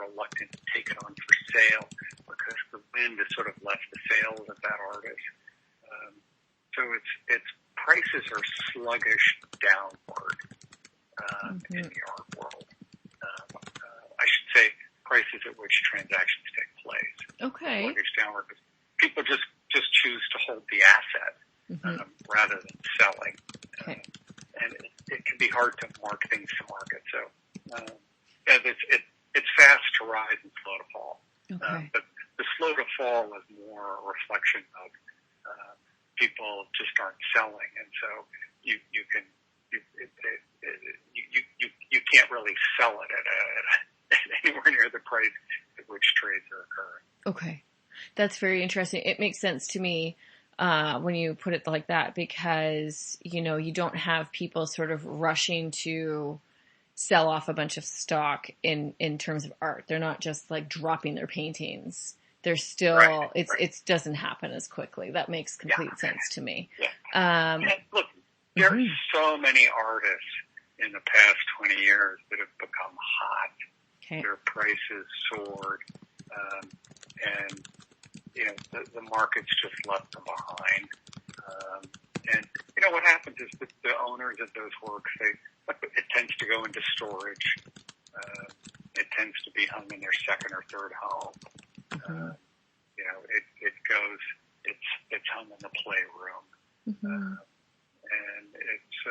reluctant to take it on for sale because the wind has sort of left the sails of that artist. So it's prices are sluggish downward in the art world. I should say prices at which transactions take place. Okay. Sluggish downward because people just choose to hold the asset rather than selling. Okay. And it can be hard to mark things to market. So it's fast to rise and slow to fall. Okay. But the slow to fall is more a reflection of people just aren't selling, and so you can't really sell it at anywhere near the price at which trades are occurring. Okay. That's very interesting. It makes sense to me when you put it like that, because, you don't have people sort of rushing to sell off a bunch of stock in terms of art. They're not just like dropping their paintings. They're still, it doesn't happen as quickly. That makes complete sense to me. Yeah. And look, there are so many artists in the past 20 years that have become hot. Okay. Their prices soared. And the market's just left them behind. And what happens is that the owners of those works, it tends to go into storage. It tends to be hung in their second or third home. It's hung in the playroom. And it's,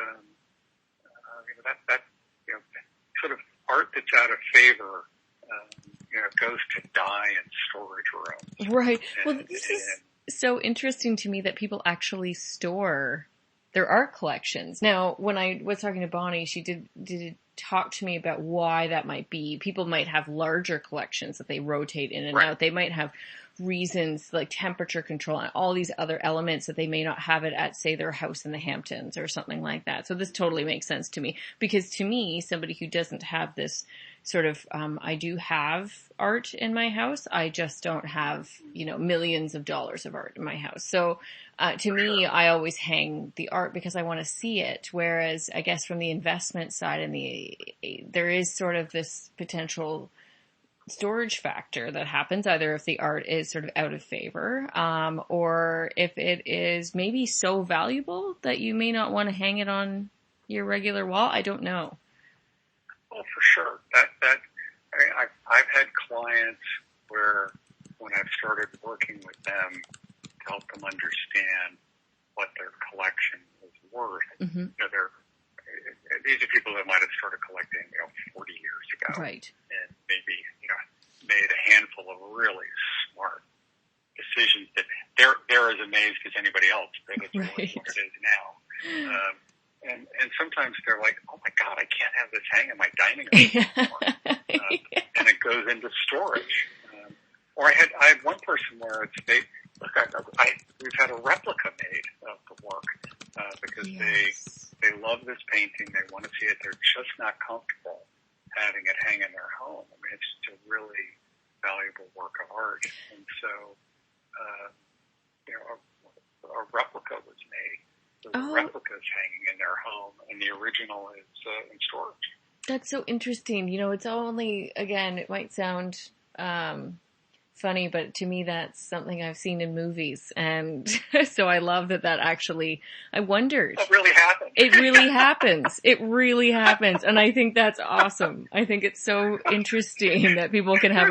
that sort of art that's out of favor, goes to die in storage rooms. Right. Well, this is so interesting to me that people actually store their art collections. Now, when I was talking to Bonnie, she did talk to me about why that might be. People might have larger collections that they rotate in and out. They might have reasons like temperature control and all these other elements that they may not have it at, say, their house in the Hamptons or something like that. So this totally makes sense to me, because to me, somebody who doesn't have this sort of, I do have art in my house. I just don't have, millions of dollars of art in my house. So to me, I always hang the art because I want to see it. Whereas I guess from the investment side and there is sort of this potential storage factor that happens, either if the art is sort of out of favor, or if it is maybe so valuable that you may not want to hang it on your regular wall. I don't know. Oh, for sure. I've had clients where when I've started working with them to help them understand what their collection is worth, these are people that might have started collecting, 40 years ago. Right. And maybe, made a handful of really smart decisions that they're as amazed as anybody else that it's really what it is now. And sometimes they're like, oh my God, I can't have this hang in my dining room anymore. And it goes into storage. Or I had one person where we've had a replica made of the work, because they love this painting, they want to see it, they're just not comfortable having it hang in their home. I mean, it's just a really valuable work of art. And so, a replica was made. So the replica is hanging in their home, and the original is in storage. That's so interesting. It's only, again, it might sound funny, but to me that's something I've seen in movies, and so I love that actually, I wondered. It really happens. It really happens. It really happens, and I think that's awesome. I think it's so interesting that people can have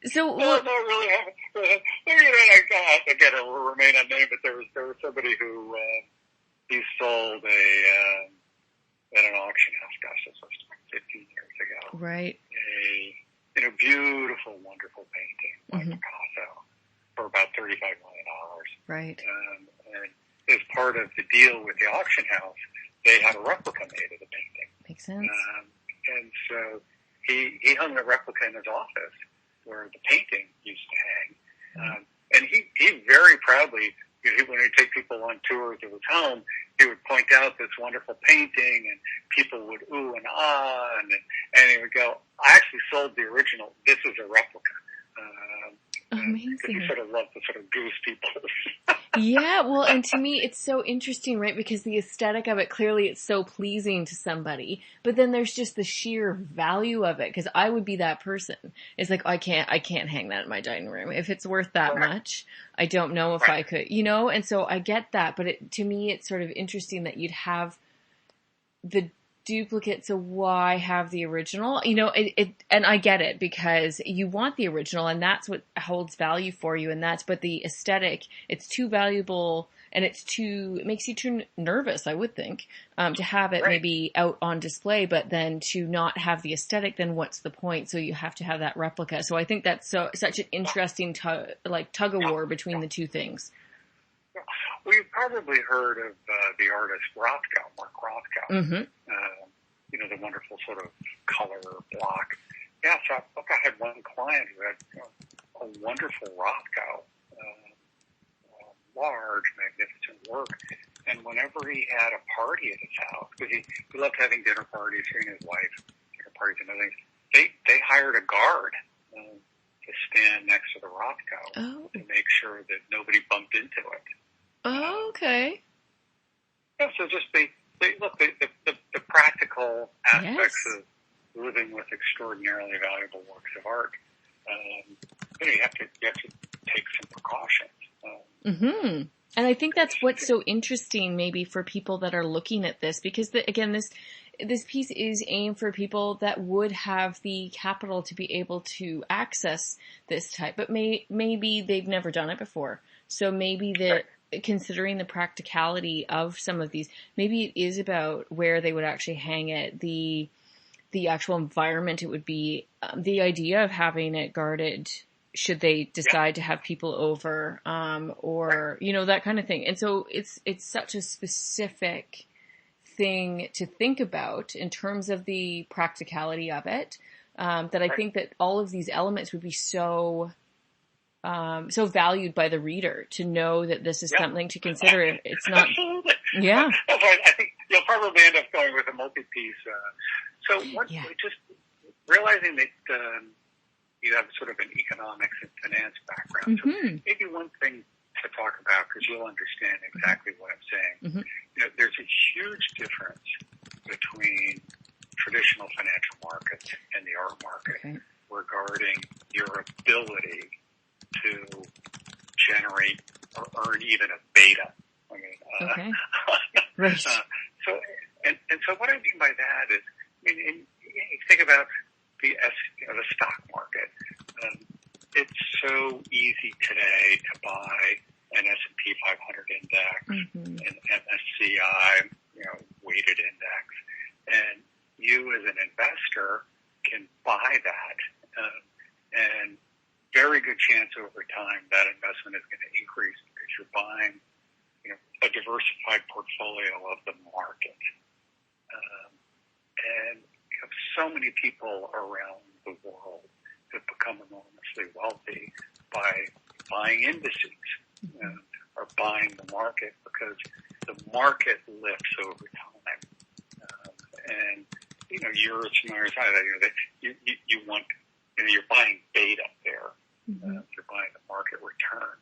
So no, it really happens. Again, it will remain unnamed, but there was somebody who he sold at an auction house. Gosh, this was 15 years ago. Right. A beautiful, wonderful painting by Picasso for about $35 million. Right. And as part of the deal with the auction house, they had a replica made of the painting. Makes sense. And so he hung the replica in his office where the painting used to hang. And he very proudly, when he'd take people on tours of his home, he would point out this wonderful painting, and people would ooh and ah, and he would go, I actually sold the original. This is a replica. Amazing. Because he sort of loved to sort of goose people. Yeah, well, and to me, it's so interesting, right? Because the aesthetic of it, clearly it's so pleasing to somebody, but then there's just the sheer value of it. Cause I would be that person. It's like, I can't hang that in my dining room. If it's worth that much, I don't know if I could, and so I get that, but to me, it's sort of interesting that you'd have the duplicate, so why have the original? And I get it because you want the original and that's what holds value for you, but the aesthetic, it's too valuable and it makes you too nervous, I would think, to have it maybe out on display, but then to not have the aesthetic, then what's the point? So you have to have that replica. So I think that's such an interesting tug of war between the two things. We've probably heard of the artist Rothko, Mark Rothko. Mm-hmm. The wonderful sort of color block. Yeah, so I had one client who had a wonderful Rothko, large, magnificent work. And whenever he had a party at his house, because he loved having dinner parties, seeing his wife, dinner parties and other things, they hired a guard to stand next to the Rothko to make sure that nobody bumped into it. Oh, okay. Yeah, so just the practical aspects of living with extraordinarily valuable works of art. You have to take some precautions. Mm-hmm. And I think that's what's so interesting, maybe for people that are looking at this, because this piece is aimed for people that would have the capital to be able to access this type, but maybe they've never done it before. So maybe considering the practicality of some of these, maybe it is about where they would actually hang it, the actual environment it would be, the idea of having it guarded should they decide to have people over, or, that kind of thing. And so it's such a specific thing to think about in terms of the practicality of it, that I think that all of these elements would be so valued by the reader to know that this is something to consider. It's not. Absolutely. Yeah. I think you'll probably end up going with a multi-piece. Just realizing that you have sort of an economics and finance background. Mm-hmm. So maybe one thing to talk about, because you'll understand exactly what I'm saying. Mm-hmm. There's a huge difference between traditional financial markets and the art market regarding your ability to generate or earn even a beta. Right. So what I mean by that is, you think about the stock market. It's so easy today to buy an S&P 500 index, an MSCI, weighted index, and you as an investor can buy that, and very good chance over time that investment is going to increase because you're buying, a diversified portfolio of the market. And you have so many people around the world that become enormously wealthy by buying indices or buying the market, because the market lifts over time. And you're as familiar as I am that you want, you're buying beta there. You're buying the market return.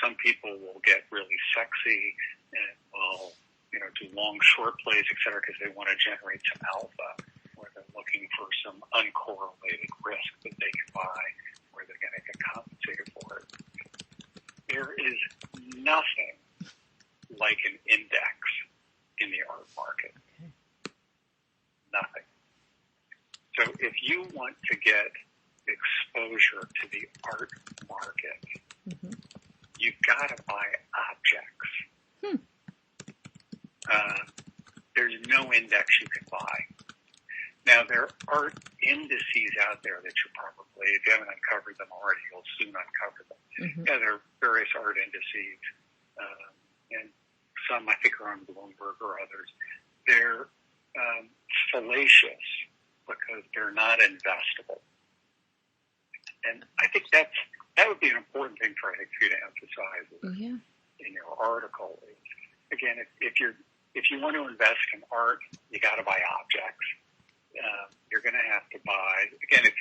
Some people will get really sexy and will, do long short plays, et cetera, because they want to generate some alpha, or they're looking for some uncorrelated risk that they can buy, where they're going to get compensated for it. There is nothing like an index in the art market. Nothing. So if you want to get exposure to the art market, you've got to buy objects. There's no index you can buy. Now, there are indices out there that you probably, if you haven't uncovered them already, you'll soon uncover them. Yeah, there are various art indices, and some I think are on Bloomberg or others. They're fallacious because they're not investable. And I think that would be an important thing for you to emphasize in your article. Is, again, if you want to invest in art, you got to buy objects. You're going to have to buy, again, if